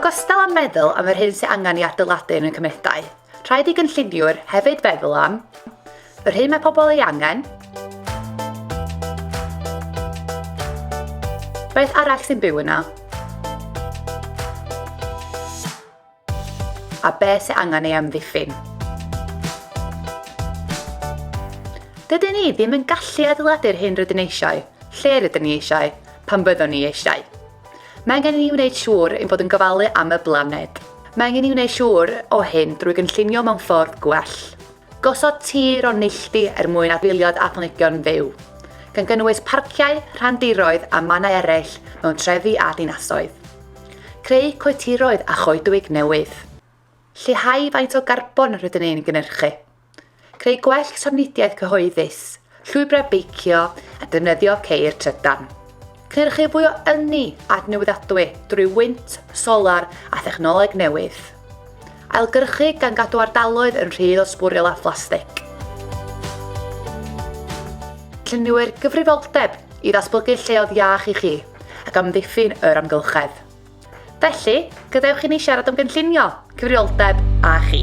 ogostal am meddwl am yr hyn sy'n angen i adeiladu yn y cymedau, rhaid i gynlluniwr hefyd feddwl am yr hyn mae pobl ei angen, beth arall sy'n byw yna, a beth sy'n angen ei amddiffyn. Dydyn ni ddim yn gallu adeiladu'r hyn rydyn ni eisiau, lle rydyn ni eisiau, pan byddwn ni eisiau. Mae angen i ni wneud siŵr ein bod yn gofalu am y blaned. Mae angen i ni wneud siŵr o hyn drwy gynllunio mewn ffordd gwell. Gosod tir o neilltu mwyn adfiliad a planhigion fyw, gan gynnwys parciau, rhandiroedd a mannau eraill mewn trefi a dinasoedd. Creu coetiroedd a choedwig newydd. Lleihau faint o garbon rydyn ni'n gynhyrchu. Creu gwell trafnidiaeth cyhoeddus, llwybrau beicio a defnyddio ceir trydan. Cynhyrchu fwy o ynni adnewyddadwy drwy wynt, solar a thechnoleg newydd. Ailgyrchu gan gadw ardaloedd yn rhydd o sbwriel a phlastig. Lluniwyr gyfrifoldeb i ddatblygu lleoedd iach i chi ac amddiffyn yr amgylchedd. Felly, gadewch i ni siarad am gynllunio, cyfrioldeb a chi.